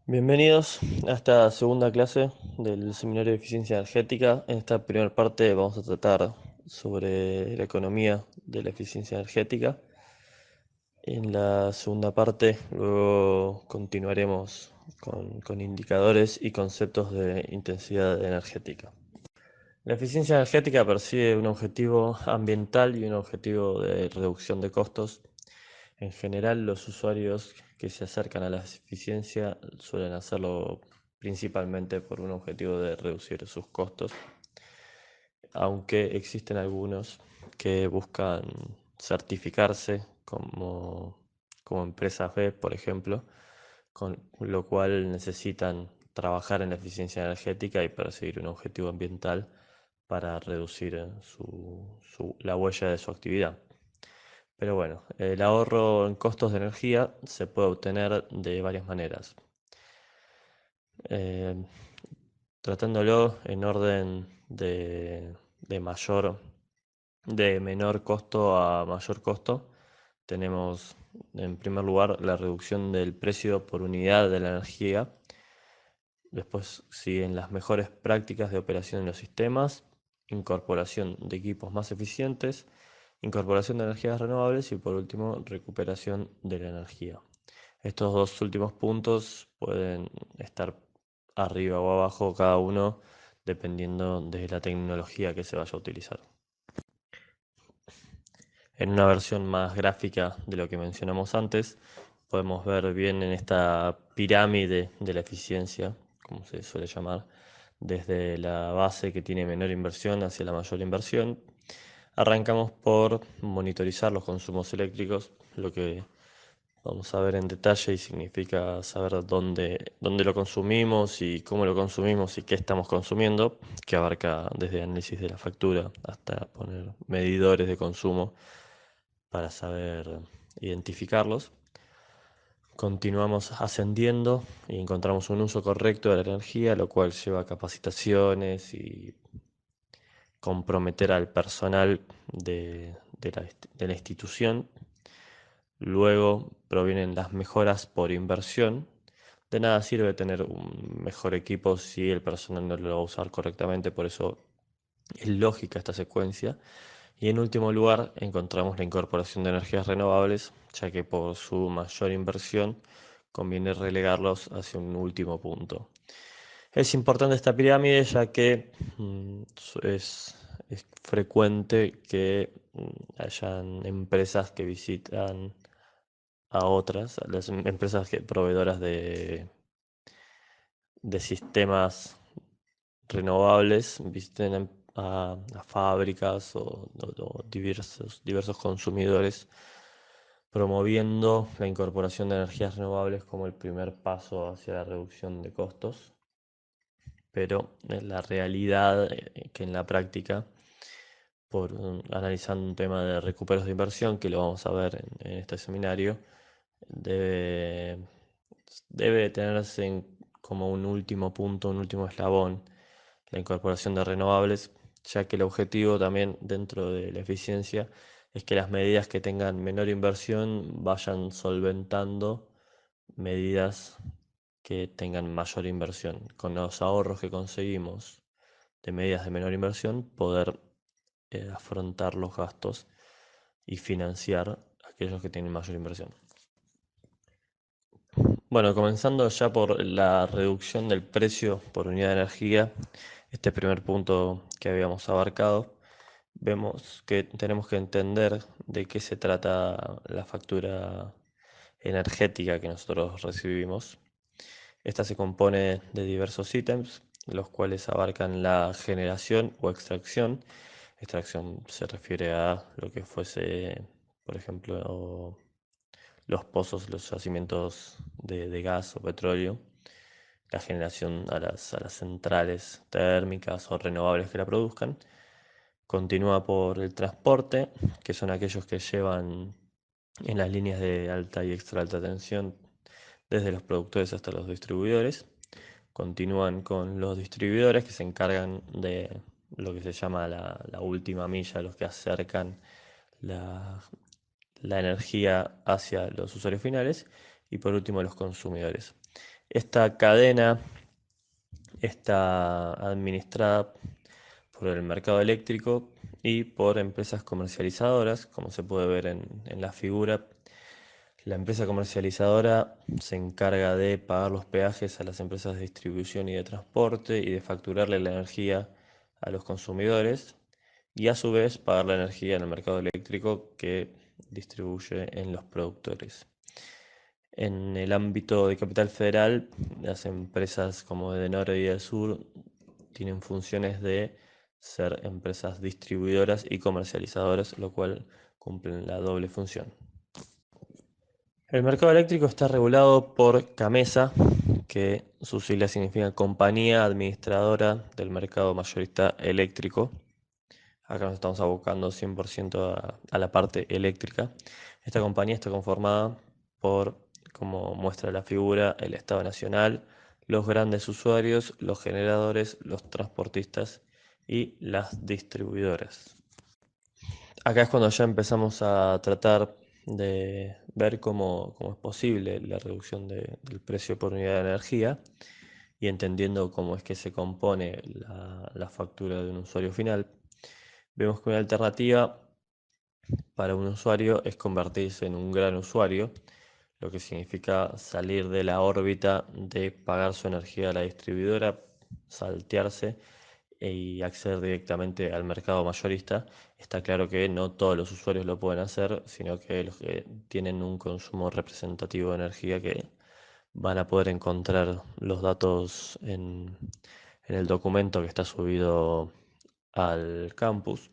Bienvenidos a esta segunda clase del Seminario de Eficiencia Energética. En esta primera parte vamos a tratar sobre la economía de la eficiencia energética. En la segunda parte luego continuaremos con indicadores y conceptos de intensidad energética. La eficiencia energética persigue un objetivo ambiental y un objetivo de reducción de costos. En general, los usuarios que se acercan a la eficiencia suelen hacerlo principalmente por un objetivo de reducir sus costos, aunque existen algunos que buscan certificarse como empresas B, por ejemplo, con lo cual necesitan trabajar en la eficiencia energética y perseguir un objetivo ambiental para reducir la huella de su actividad. Pero bueno, el ahorro en costos de energía se puede obtener de varias maneras. Eh, Tratándolo en orden de menor costo a mayor costo, tenemos en primer lugar la reducción del precio por unidad de la energía. Después siguen las mejores prácticas de operación en los sistemas, incorporación de equipos más eficientes, incorporación de energías renovables y por último recuperación de la energía. Estos dos últimos puntos pueden estar arriba o abajo cada uno dependiendo de la tecnología que se vaya a utilizar. En una versión más gráfica de lo que mencionamos antes, podemos ver bien en esta pirámide de la eficiencia, como se suele llamar, desde la base que tiene menor inversión hacia la mayor inversión. Arrancamos por monitorizar los consumos eléctricos, lo que vamos a ver en detalle y significa saber dónde lo consumimos y cómo lo consumimos y qué estamos consumiendo, que abarca desde análisis de la factura hasta poner medidores de consumo para saber identificarlos. Continuamos ascendiendo y encontramos un uso correcto de la energía, lo cual lleva a capacitaciones y comprometer al personal de la institución. Luego provienen las mejoras por inversión. De nada sirve tener un mejor equipo si el personal no lo va a usar correctamente, por eso es lógica esta secuencia. Y en último lugar, encontramos la incorporación de energías renovables, ya que por su mayor inversión conviene relegarlos hacia un último punto. Es importante esta pirámide ya que es frecuente que hayan empresas que visitan a otras, a las empresas proveedoras de sistemas renovables, visiten a fábricas o diversos consumidores, promoviendo la incorporación de energías renovables como el primer paso hacia la reducción de costos. Pero la realidad que en la práctica, analizando un tema de recuperos de inversión, que lo vamos a ver en este seminario, debe, debe tenerse como un último punto, un último eslabón, la incorporación de renovables, ya que el objetivo también dentro de la eficiencia es que las medidas que tengan menor inversión vayan solventando medidas que tengan mayor inversión. Con los ahorros que conseguimos de medidas de menor inversión, poder afrontar los gastos y financiar aquellos que tienen mayor inversión. Bueno, comenzando ya por la reducción del precio por unidad de energía, este primer punto que habíamos abarcado, vemos que tenemos que entender de qué se trata la factura energética que nosotros recibimos. Esta se compone de diversos ítems, los cuales abarcan la generación o extracción. Extracción se refiere a lo que fuese, por ejemplo, los pozos, los yacimientos de gas o petróleo, la generación a las centrales térmicas o renovables que la produzcan. Continúa por el transporte, que son aquellos que llevan en las líneas de alta y extra alta tensión desde los productores hasta los distribuidores. Continúan con los distribuidores que se encargan de lo que se llama la última milla, los que acercan la, la energía hacia los usuarios finales. Y por último los consumidores. Esta cadena está administrada por el mercado eléctrico y por empresas comercializadoras, como se puede ver en la figura. La empresa comercializadora se encarga de pagar los peajes a las empresas de distribución y de transporte y de facturarle la energía a los consumidores y a su vez pagar la energía en el mercado eléctrico que distribuye en los productores. En el ámbito de Capital Federal, las empresas como Edenor y Edesur tienen funciones de ser empresas distribuidoras y comercializadoras, lo cual cumplen la doble función. El mercado eléctrico está regulado por CAMESA, que sus siglas significan Compañía Administradora del Mercado Mayorista Eléctrico. Acá nos estamos abocando 100% a la parte eléctrica. Esta compañía está conformada por, como muestra la figura, el Estado Nacional, los grandes usuarios, los generadores, los transportistas y las distribuidoras. Acá es cuando ya empezamos a tratar de ver cómo es posible la reducción del precio por unidad de energía y entendiendo cómo es que se compone la factura de un usuario final. Vemos que una alternativa para un usuario es convertirse en un gran usuario, lo que significa salir de la órbita de pagar su energía a la distribuidora, saltearse y acceder directamente al mercado mayorista. Está claro que no todos los usuarios lo pueden hacer, sino que los que tienen un consumo representativo de energía que van a poder encontrar los datos en el documento que está subido al campus.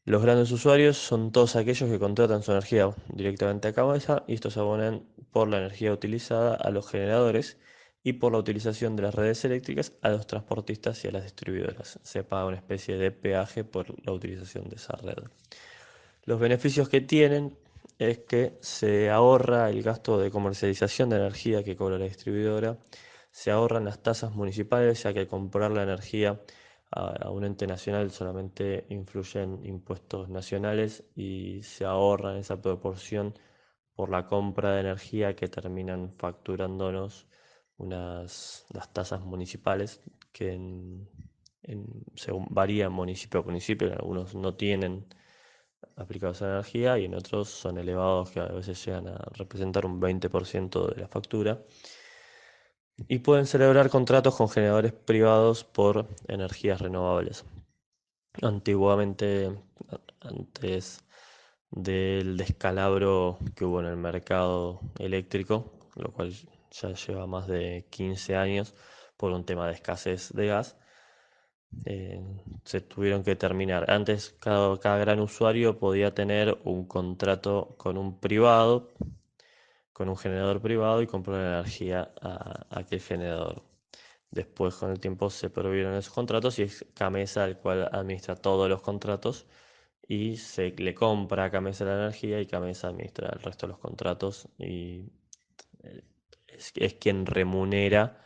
Los grandes usuarios son todos aquellos que contratan su energía directamente a cabeza y estos abonan por la energía utilizada a los generadores y por la utilización de las redes eléctricas a los transportistas y a las distribuidoras. Se paga una especie de peaje por la utilización de esa red. Los beneficios que tienen es que se ahorra el gasto de comercialización de energía que cobra la distribuidora, se ahorran las tasas municipales, ya que comprar la energía a un ente nacional solamente influyen impuestos nacionales y se ahorra en esa proporción por la compra de energía que terminan facturándonos las tasas municipales que según varía municipio a municipio, en algunos no tienen aplicados a la energía y en otros son elevados que a veces llegan a representar un 20% de la factura. Y pueden celebrar contratos con generadores privados por energías renovables. Antiguamente, antes del descalabro que hubo en el mercado eléctrico, lo cual ya lleva más de 15 años por un tema de escasez de gas, eh, se tuvieron que terminar. Antes cada gran usuario podía tener un contrato con un privado, con un generador privado y comprar energía a aquel generador. Después con el tiempo se prohibieron esos contratos y es Camesa el cual administra todos los contratos y se le compra a Camesa la energía y Camesa administra el resto de los contratos y eh, es quien remunera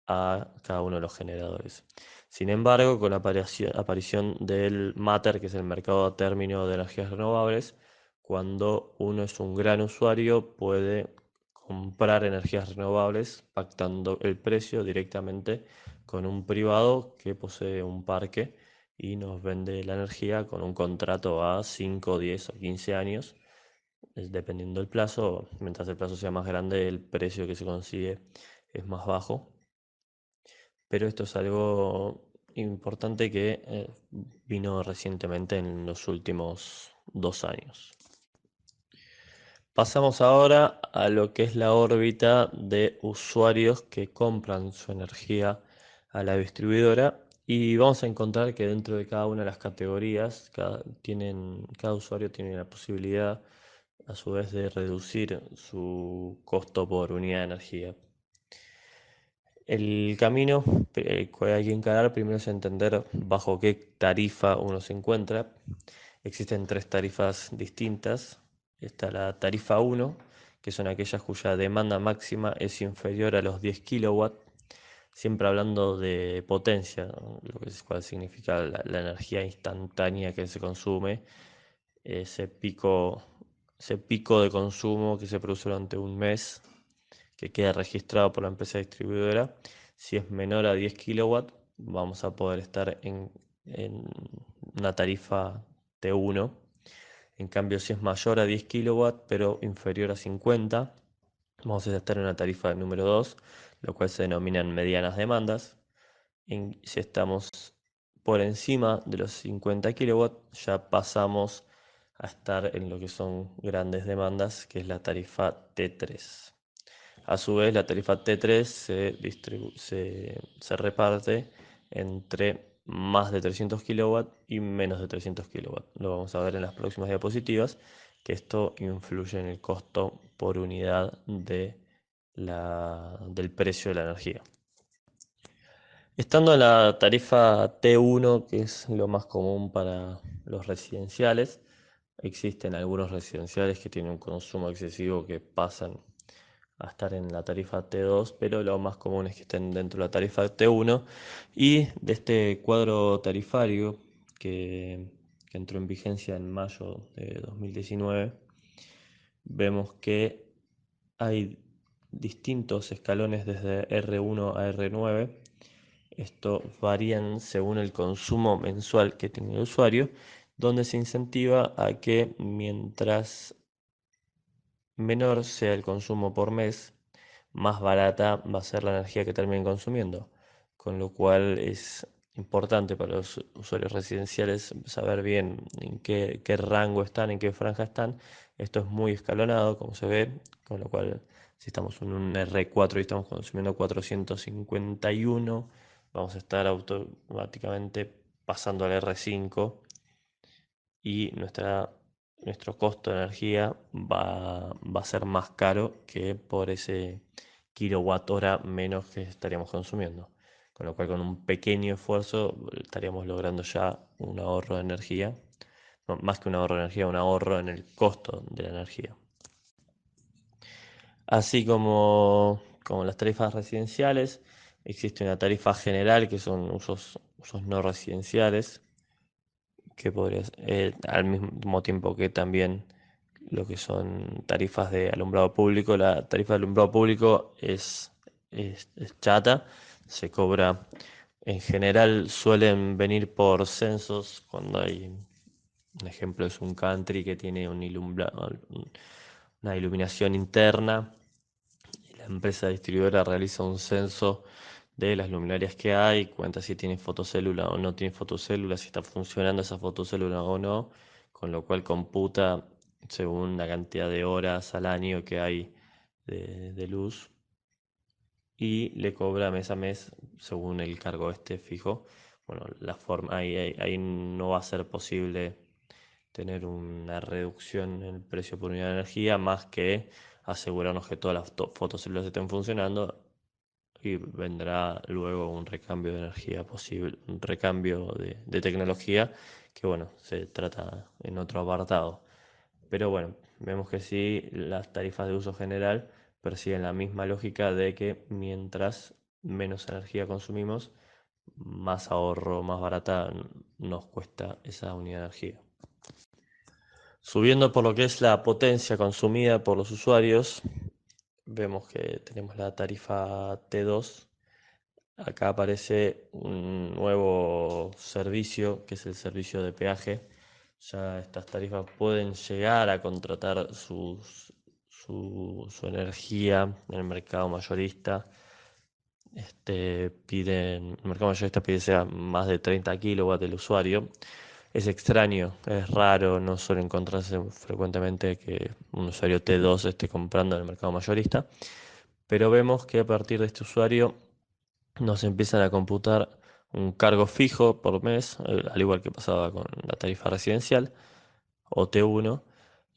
a cada uno de los generadores. Sin embargo, con la aparición del MATER, que es el mercado a término de energías renovables, cuando uno es un gran usuario, puede comprar energías renovables pactando el precio directamente con un privado que posee un parque y nos vende la energía con un contrato a 5, 10 o 15 años, dependiendo del plazo. Mientras el plazo sea más grande, el precio que se consigue es más bajo. Pero esto es algo importante que vino recientemente en los últimos 2 años. Pasamos ahora a lo que es la órbita de usuarios que compran su energía a la distribuidora y vamos a encontrar que dentro de cada una de las categorías cada usuario tiene la posibilidad a su vez de reducir su costo por unidad de energía. El camino que hay que encarar primero es entender bajo qué tarifa uno se encuentra. Existen tres tarifas distintas. Está la tarifa 1, que son aquellas cuya demanda máxima es inferior a los 10 kilowatts, siempre hablando de potencia, ¿no? Cual significa la energía instantánea que se consume, ese pico de consumo que se produce durante un mes que quede registrado por la empresa distribuidora. Si es menor a 10 kilowatts, vamos a poder estar en una tarifa T1. En cambio, si es mayor a 10 kilowatts, pero inferior a 50, vamos a estar en una tarifa número 2, lo cual se denominan medianas demandas. Si estamos por encima de los 50 kilowatts, ya pasamos a estar en lo que son grandes demandas, que es la tarifa T3. A su vez, la tarifa T3 se reparte entre más de 300 kilowatts y menos de 300 kilowatts. Lo vamos a ver en las próximas diapositivas, que esto influye en el costo por unidad del precio de la energía. Estando en la tarifa T1, que es lo más común para los residenciales, existen algunos residenciales que tienen un consumo excesivo que pasan a estar en la tarifa T2, pero lo más común es que estén dentro de la tarifa T1. Y de este cuadro tarifario que entró en vigencia en mayo de 2019, vemos que hay distintos escalones desde R1 a R9. Esto varían según el consumo mensual que tenga el usuario, donde se incentiva a que mientras menor sea el consumo por mes, más barata va a ser la energía que terminen consumiendo. Con lo cual es importante para los usuarios residenciales saber bien en qué rango están, en qué franja están. Esto es muy escalonado, como se ve, con lo cual si estamos en un R4 y estamos consumiendo 451, vamos a estar automáticamente pasando al R5 y nuestro costo de energía va a ser más caro que por ese kilowatt hora menos que estaríamos consumiendo. Con lo cual, con un pequeño esfuerzo estaríamos logrando ya un ahorro de energía. No, más que un ahorro de energía, un ahorro en el costo de la energía. Así como las tarifas residenciales, existe una tarifa general que son usos no residenciales, que al mismo tiempo que también lo que son tarifas de alumbrado público. La tarifa de alumbrado público es chata, se cobra, en general suelen venir por censos, cuando hay, un ejemplo es un country que tiene una iluminación interna, y la empresa distribuidora realiza un censo de las luminarias que hay, cuenta si tiene fotocélula o no tiene fotocélula, si está funcionando esa fotocélula o no, con lo cual computa según la cantidad de horas al año que hay de luz y le cobra mes a mes según el cargo este fijo. Bueno, ahí no va a ser posible tener una reducción en el precio por unidad de energía, más que asegurarnos que todas las fotocélulas estén funcionando, y vendrá luego un recambio de energía posible, un recambio de tecnología, que bueno, se trata en otro apartado. Pero bueno, vemos que sí, las tarifas de uso general persiguen la misma lógica de que mientras menos energía consumimos, más ahorro, más barata nos cuesta esa unidad de energía. Subiendo por lo que es la potencia consumida por los usuarios, vemos que tenemos la tarifa T2. Acá aparece un nuevo servicio, que es el servicio de peaje. Ya estas tarifas pueden llegar a contratar su energía en el mercado mayorista. El mercado mayorista pide sea más de 30 kilowatts del usuario. Es extraño, es raro, no suele encontrarse frecuentemente que un usuario T2 esté comprando en el mercado mayorista. Pero vemos que a partir de este usuario nos empiezan a computar un cargo fijo por mes, al igual que pasaba con la tarifa residencial o T1,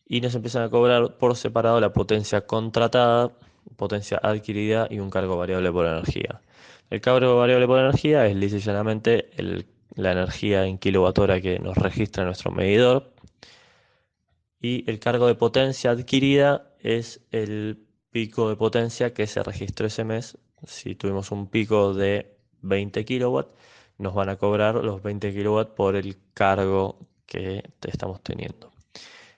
y nos empiezan a cobrar por separado la potencia contratada, potencia adquirida y un cargo variable por energía. El cargo variable por energía es lisa y llanamente la energía en kilowatt hora que nos registra nuestro medidor, y el cargo de potencia adquirida es el pico de potencia que se registró ese mes. Si tuvimos un pico de 20 kilowatts, nos van a cobrar los 20 kilowatts por el cargo que estamos teniendo.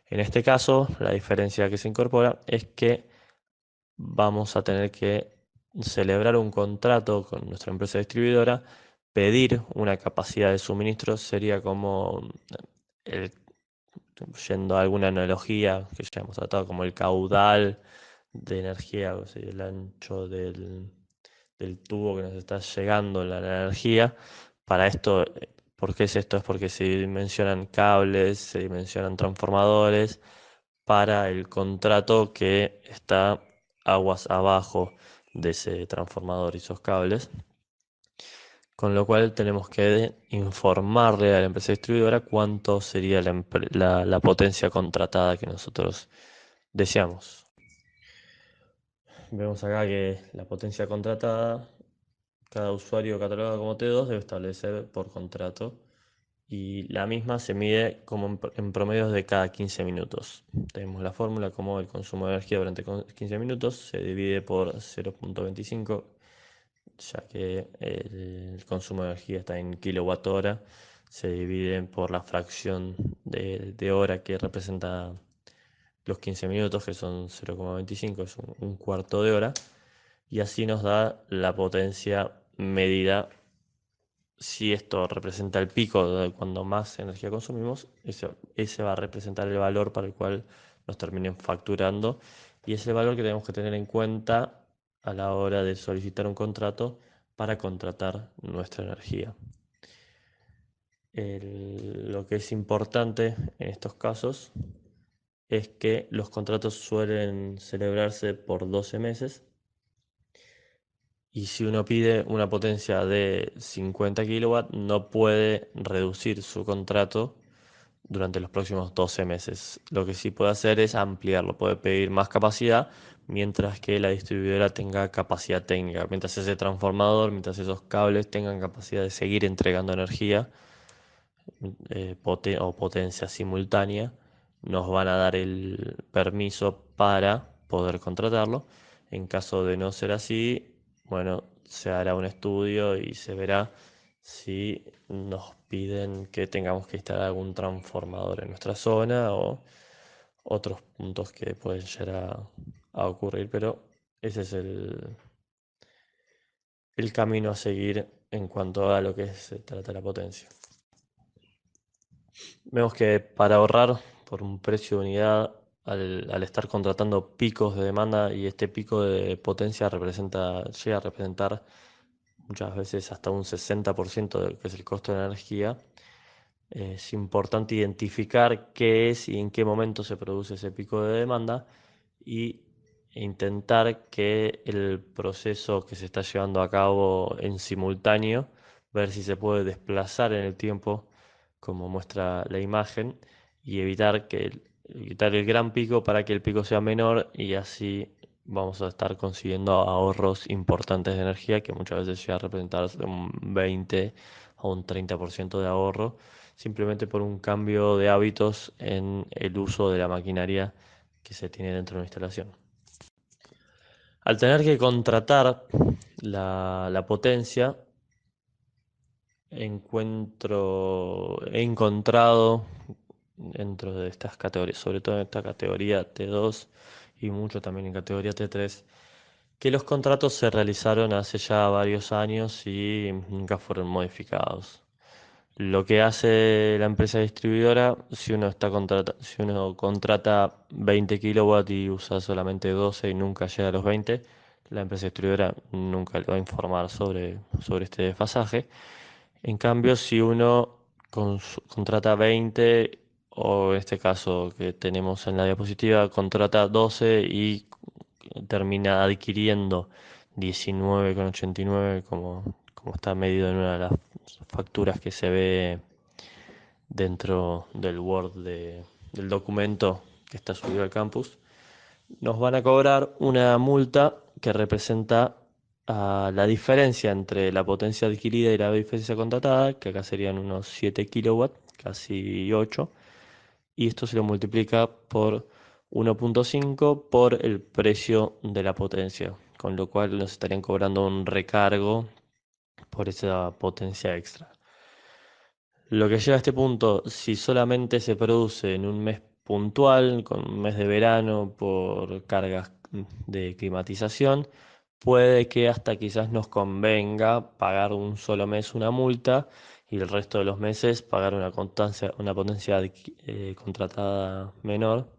En este caso, la diferencia que se incorpora es que vamos a tener que celebrar un contrato con nuestra empresa distribuidora, pedir una capacidad de suministro, sería como, el- yendo a alguna analogía que ya hemos tratado, como el caudal de energía, o sea, el ancho del tubo que nos está llegando la energía. Para esto, ¿por qué es esto? Es porque se dimensionan cables, se dimensionan transformadores para el contrato que está aguas abajo de ese transformador y esos cables. Con lo cual tenemos que informarle a la empresa distribuidora cuánto sería la potencia contratada que nosotros deseamos. Vemos acá que la potencia contratada, cada usuario catalogado como T2 debe establecer por contrato, y la misma se mide como en promedios de cada 15 minutos. Tenemos la fórmula como el consumo de energía durante 15 minutos se divide por 0,25, ya que el consumo de energía está en kilowatt hora, se divide por la fracción de hora que representa los 15 minutos, que son 0,25, es un cuarto de hora, y así nos da la potencia medida. Si esto representa el pico de cuando más energía consumimos, ese va a representar el valor para el cual nos terminen facturando, y es el valor que tenemos que tener en cuenta a la hora de solicitar un contrato para contratar nuestra energía. Lo que es importante en estos casos es que los contratos suelen celebrarse por 12 meses, y si uno pide una potencia de 50 kilowatts, no puede reducir su contrato durante los próximos 12 meses. Lo que sí puede hacer es ampliarlo, puede pedir más capacidad mientras que la distribuidora tenga capacidad técnica, mientras ese transformador, mientras esos cables tengan capacidad de seguir entregando energía, o potencia simultánea, nos van a dar el permiso para poder contratarlo. En caso de no ser así, bueno, se hará un estudio y se verá si nos piden que tengamos que instalar algún transformador en nuestra zona o otros puntos que pueden llegar a ocurrir, pero ese es el camino a seguir en cuanto a lo que se trata de la potencia. Vemos que para ahorrar por un precio de unidad, al estar contratando picos de demanda, y este pico de potencia llega a representar muchas veces hasta un 60% de lo que es el costo de la energía, es importante identificar qué es y en qué momento se produce ese pico de demanda, y intentar que el proceso que se está llevando a cabo en simultáneo, ver si se puede desplazar en el tiempo, como muestra la imagen, y evitar el gran pico para que el pico sea menor, y así vamos a estar consiguiendo ahorros importantes de energía, que muchas veces llega a representar un 20 o un 30% de ahorro, simplemente por un cambio de hábitos en el uso de la maquinaria que se tiene dentro de una instalación. Al tener que contratar la potencia, he encontrado dentro de estas categorías, sobre todo en esta categoría T2 y mucho también en categoría T3, que los contratos se realizaron hace ya varios años y nunca fueron modificados. Lo que hace la empresa distribuidora, si uno contrata 20 kilowatts y usa solamente 12 y nunca llega a los 20, la empresa distribuidora nunca le va a informar sobre este desfasaje. En cambio, si uno contrata 20, o en este caso que tenemos en la diapositiva, contrata 12 y termina adquiriendo 19,89, como está medido en una de las facturas que se ve dentro del Word del documento que está subido al campus, nos van a cobrar una multa que representa la diferencia entre la potencia adquirida y la diferencia contratada, que acá serían unos 7 kilowatts, casi 8, y esto se lo multiplica por 1,5 por el precio de la potencia, con lo cual nos estarían cobrando un recargo por esa potencia extra. Lo que lleva a este punto, si solamente se produce en un mes puntual, con un mes de verano, por cargas de climatización, puede que hasta quizás nos convenga pagar un solo mes una multa y el resto de los meses pagar una potencia contratada menor,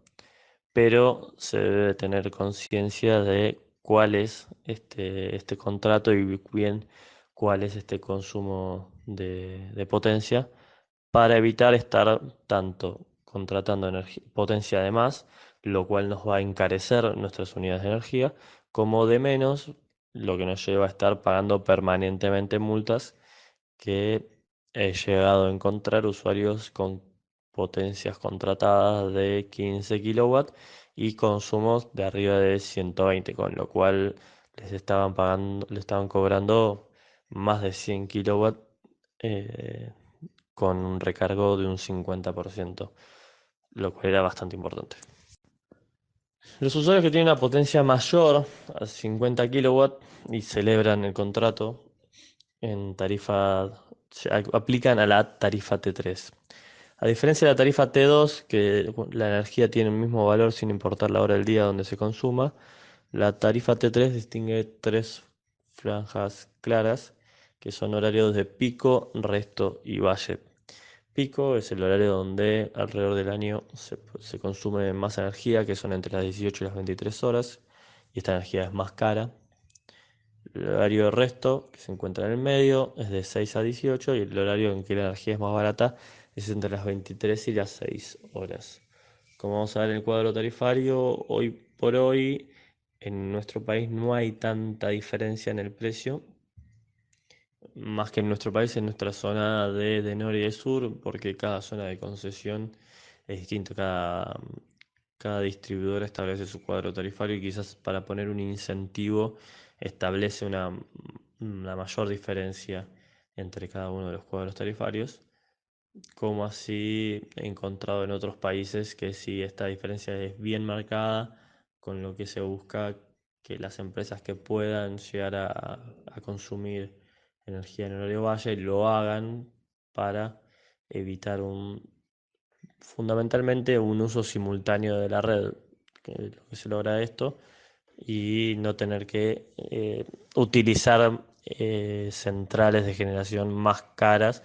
pero se debe tener conciencia de cuál es este contrato y bien cuál es este consumo de potencia para evitar estar tanto contratando potencia de más, lo cual nos va a encarecer nuestras unidades de energía, como de menos, lo que nos lleva a estar pagando permanentemente multas que he llegado a encontrar usuarios con potencias contratadas de 15 kilowatts y consumos de arriba de 120, con lo cual le estaban cobrando más de 100 kilowatts eh, con un recargo de un 50%, lo cual era bastante importante. Los usuarios que tienen una potencia mayor a 50 kilowatts y celebran el contrato en tarifa, aplican a la tarifa T3. A diferencia de la tarifa T2, que la energía tiene el mismo valor sin importar la hora del día donde se consuma, la tarifa T3 distingue tres franjas claras, que son horarios de pico, resto y valle. Pico es el horario donde alrededor del año se consume más energía, que son entre las 18 y las 23 horas, y esta energía es más cara. El horario de resto, que se encuentra en el medio, es de 6 a 18 y el horario en que la energía es más barata es entre las 23 y las 6 horas. Como vamos a ver en el cuadro tarifario, hoy por hoy en nuestro país no hay tanta diferencia en el precio, más que en nuestro país, en nuestra zona de norte y de sur, porque cada zona de concesión es distinto, cada distribuidor establece su cuadro tarifario y quizás para poner un incentivo establece una mayor diferencia entre cada uno de los cuadros tarifarios, como así he encontrado en otros países que sí esta diferencia es bien marcada, con lo que se busca que las empresas que puedan llegar a consumir energía en horario valle lo hagan para evitar fundamentalmente un uso simultáneo de la red, que es lo que se logra esto, y no tener que utilizar centrales de generación más caras,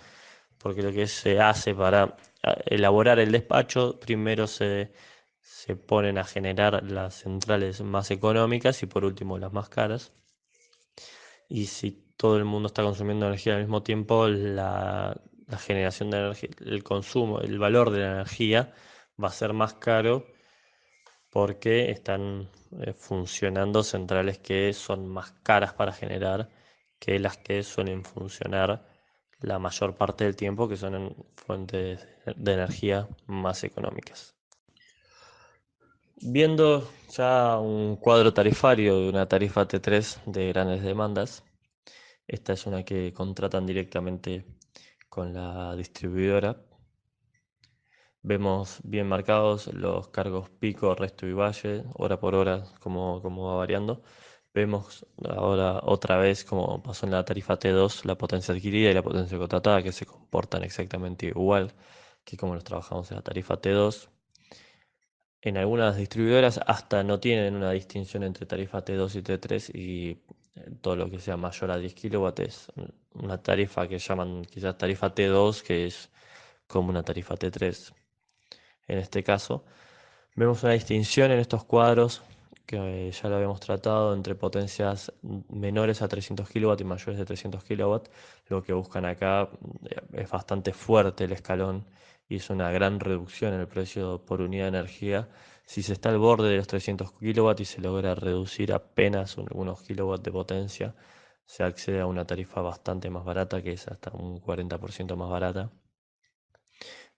porque lo que se hace para elaborar el despacho, primero se ponen a generar las centrales más económicas y por último las más caras. Y si todo el mundo está consumiendo energía al mismo tiempo, la generación de energía, el consumo, el valor de la energía va a ser más caro porque están funcionando centrales que son más caras para generar que las que suelen funcionar la mayor parte del tiempo, que son en fuentes de energía más económicas. Viendo ya un cuadro tarifario de una tarifa T3 de grandes demandas, esta es una que contratan directamente con la distribuidora. Vemos bien marcados los cargos pico, resto y valle, hora por hora, como va variando. Vemos ahora otra vez, como pasó en la tarifa T2, la potencia adquirida y la potencia contratada, que se comportan exactamente igual que como los trabajamos en la tarifa T2. En algunas distribuidoras hasta no tienen una distinción entre tarifa T2 y T3 y todo lo que sea mayor a 10 kilowatts es una tarifa que llaman quizás tarifa T2, que es como una tarifa T3 en este caso. Vemos una distinción en estos cuadros que ya lo habíamos tratado entre potencias menores a 300 kilowatts y mayores de 300 kilowatts. Lo que buscan acá es bastante fuerte el escalón y es una gran reducción en el precio por unidad de energía. Si se está al borde de los 300 kilowatts y se logra reducir apenas unos kilowatts de potencia, se accede a una tarifa bastante más barata, que es hasta un 40% más barata.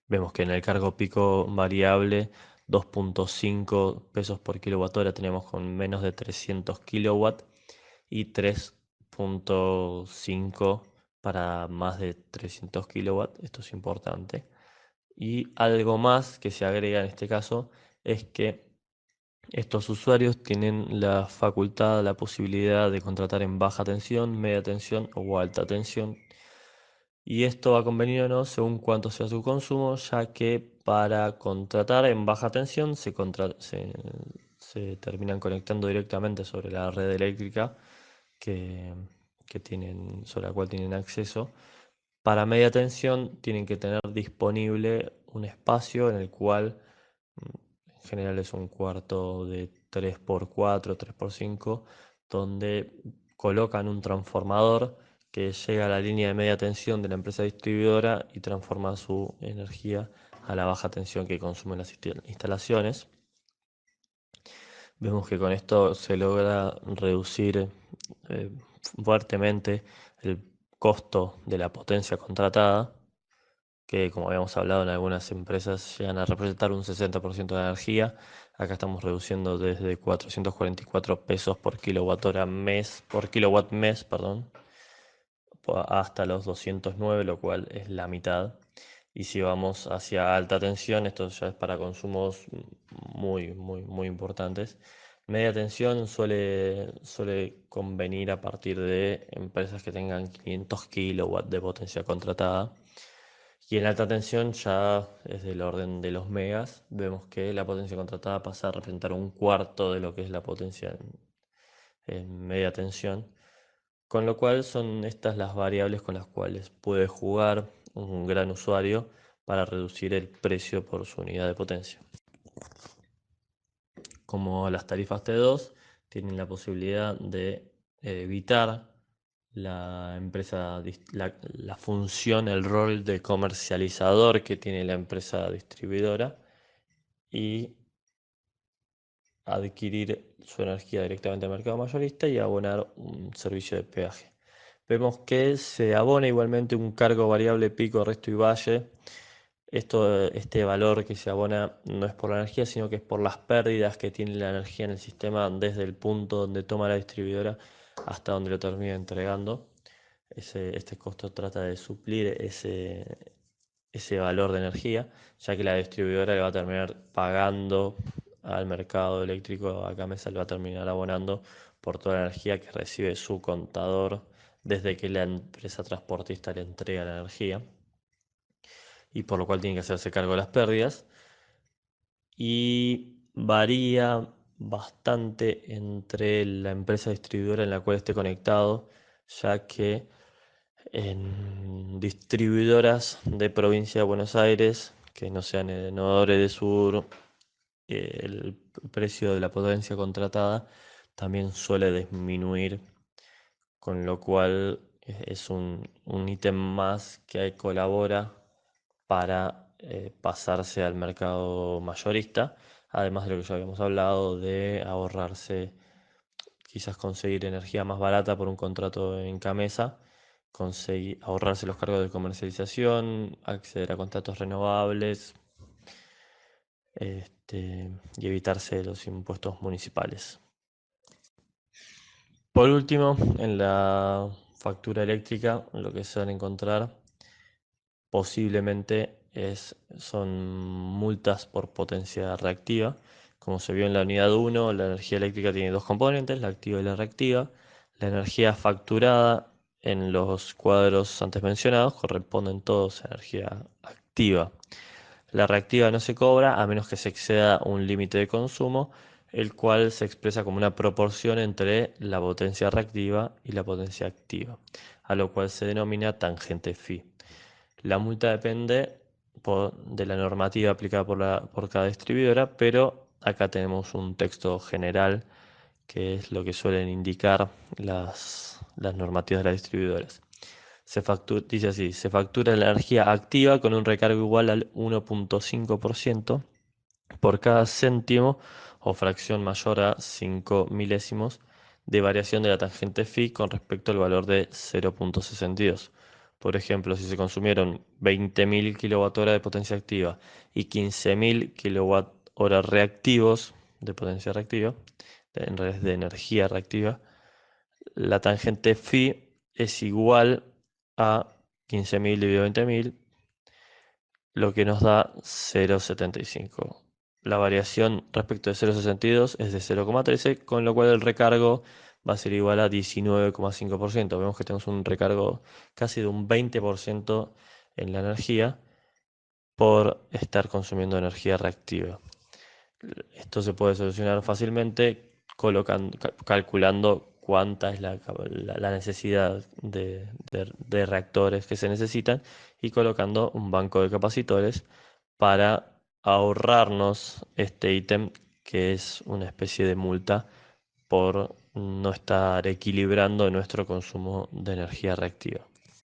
Vemos que en el cargo pico variable 2.5 pesos por kilowatt hora tenemos con menos de 300 kilowatts y 3.5 para más de 300 kilowatts. Esto es importante. Y algo más que se agrega en este caso es que estos usuarios tienen la facultad, la posibilidad de contratar en baja tensión, media tensión o alta tensión, y esto va convenido según cuánto sea su consumo, ya que para contratar en baja tensión se se terminan conectando directamente sobre la red eléctrica que, sobre la cual tienen acceso. Para media tensión tienen que tener disponible un espacio en el cual en general es un cuarto de 3x4, 3x5, donde colocan un transformador que llega a la línea de media tensión de la empresa distribuidora y transforma su energía a la baja tensión que consumen las instalaciones. Vemos que con esto se logra reducir eh, fuertemente el costo de la potencia contratada, que como habíamos hablado en algunas empresas llegan a representar un 60% de la energía. Acá estamos reduciendo desde 444 pesos por kilowatt mes, perdón, hasta los 209, lo cual es la mitad. Y si vamos hacia alta tensión, esto ya es para consumos muy importantes. Media tensión suele convenir a partir de empresas que tengan 500 kilowatts de potencia contratada. Y en alta tensión ya es del orden de los megas. Vemos que la potencia contratada pasa a representar un cuarto de lo que es la potencia en media tensión. Con lo cual son estas las variables con las cuales puede jugar un gran usuario para reducir el precio por su unidad de potencia. Como las tarifas T2 tienen la posibilidad de evitar la función, el rol de comercializador que tiene la empresa distribuidora y adquirir su energía directamente al mercado mayorista y abonar un servicio de peaje. Vemos que se abona igualmente un cargo variable pico, resto y valle. Este valor que se abona no es por la energía, sino que es por las pérdidas que tiene la energía en el sistema desde el punto donde toma la distribuidora hasta donde lo termina entregando. Este costo trata de suplir ese valor de energía, ya que la distribuidora le va a terminar pagando al mercado eléctrico, a Gamesa le va a terminar abonando por toda la energía que recibe su contador desde que la empresa transportista le entrega la energía, y por lo cual tiene que hacerse cargo de las pérdidas. Y varía bastante entre la empresa distribuidora en la cual esté conectado, ya que en distribuidoras de provincia de Buenos Aires, que no sean Edesur de Sur, el precio de la potencia contratada también suele disminuir, con lo cual es un ítem más que colabora para pasarse al mercado mayorista, además de lo que ya habíamos hablado de ahorrarse, quizás conseguir energía más barata por un contrato en Camesa, ahorrarse los cargos de comercialización, acceder a contratos renovables, y evitarse los impuestos municipales. Por último, en la factura eléctrica, lo que se van a encontrar posiblemente son multas por potencia reactiva. Como se vio en la unidad 1, la energía eléctrica tiene dos componentes, la activa y la reactiva. La energía facturada en los cuadros antes mencionados corresponden todos a energía activa. La reactiva no se cobra a menos que se exceda un límite de consumo, el cual se expresa como una proporción entre la potencia reactiva y la potencia activa, a lo cual se denomina tangente phi. La multa depende de la normativa aplicada por cada distribuidora, pero acá tenemos un texto general que es lo que suelen indicar las normativas de las distribuidoras. Dice así: se factura la energía activa con un recargo igual al 1.5% por cada céntimo o fracción mayor a 5 milésimos de variación de la tangente phi con respecto al valor de 0.62. Por ejemplo, si se consumieron 20.000 kWh de potencia activa y 15.000 kWh reactivos de potencia reactiva, en realidad de energía reactiva, la tangente phi es igual a 15.000 dividido 20.000, lo que nos da 0,75. La variación respecto de 0,62 es de 0,13, con lo cual el recargo va a ser igual a 19,5%. Vemos que tenemos un recargo casi de un 20% en la energía por estar consumiendo energía reactiva. Esto se puede solucionar fácilmente calculando cuánta es la necesidad de reactores que se necesitan y colocando un banco de capacitores para ahorrarnos este ítem que es una especie de multa por no estar equilibrando nuestro consumo de energía reactiva.